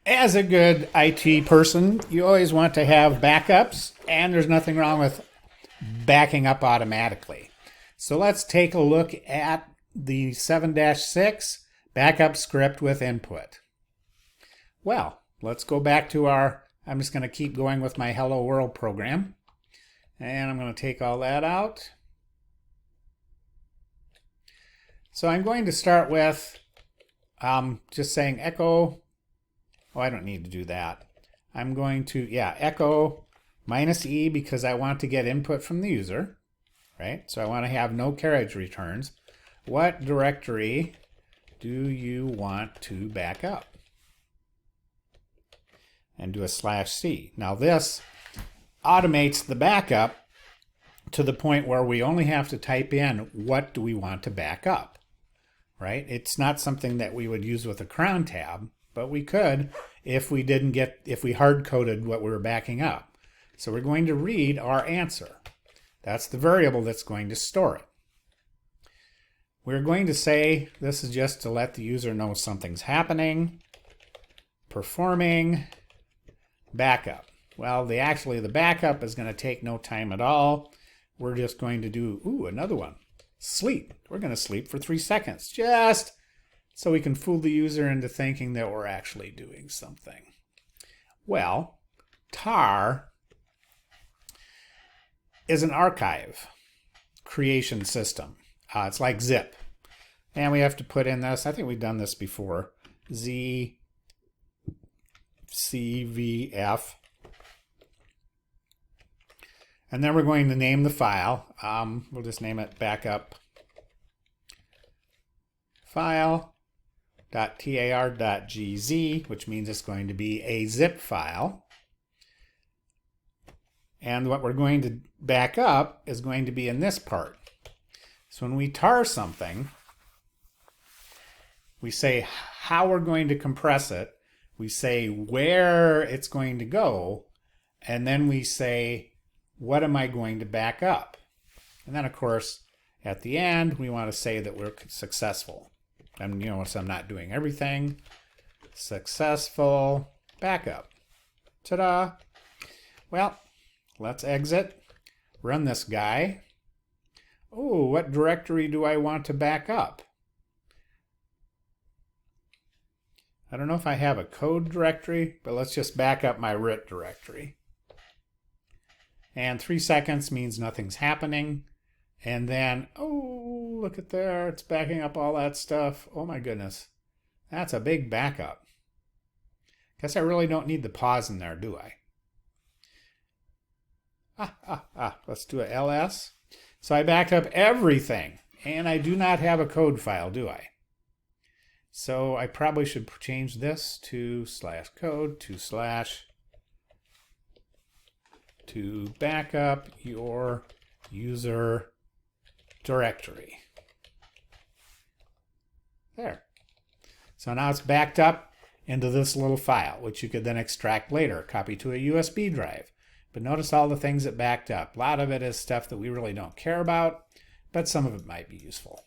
As a good IT person, you always want to have backups, and there's nothing wrong with backing up automatically. So let's take a look at the 7-6 backup script with input. Well, let's go back to I'm just going to keep going with my Hello World program. And I'm going to take all that out. So I'm going to start with just saying echo. Oh, I don't need to do that. I'm going to, echo -e because I want to get input from the user, right? So I want to have no carriage returns. What directory do you want to back up? And do a /c. Now this automates the backup to the point where we only have to type in what do we want to back up, right? It's not something that we would use with a cron tab, but we could if we hard-coded what we were backing up. So we're going to read our answer. That's the variable that's going to store it. We're going to say this is just to let the user know something's happening. Performing backup. Well, the backup is going to take no time at all. We're just going to do, another one. Sleep. We're going to sleep for 3 seconds. Just so we can fool the user into thinking that we're actually doing something. Well, tar is an archive creation system. It's like zip. And we have to put in this, I think we've done this before, ZCVF. And then we're going to name the file. We'll just name it backup file.tar.gz, which means it's going to be a zip file. And what we're going to back up is going to be in this part. So when we tar something, we say how we're going to compress it. We say where it's going to go. And then we say, what am I going to back up? And then, of course, at the end, we want to say that we're successful. And notice I'm not doing everything. Successful backup. Ta-da! Well, let's exit. Run this guy. Oh, what directory do I want to back up? I don't know if I have a code directory, but let's just back up my root directory. And 3 seconds means nothing's happening. And then, oh, look at there. It's backing up all that stuff. Oh my goodness. That's a big backup. Guess I really don't need the pause in there, do I? Let's do a ls. So I backed up everything. And I do not have a code file, do I? So I probably should change this to /code to back up your user directory. There. So now it's backed up into this little file, which you could then extract later, copy to a USB drive. But notice all the things it backed up. A lot of it is stuff that we really don't care about, but some of it might be useful.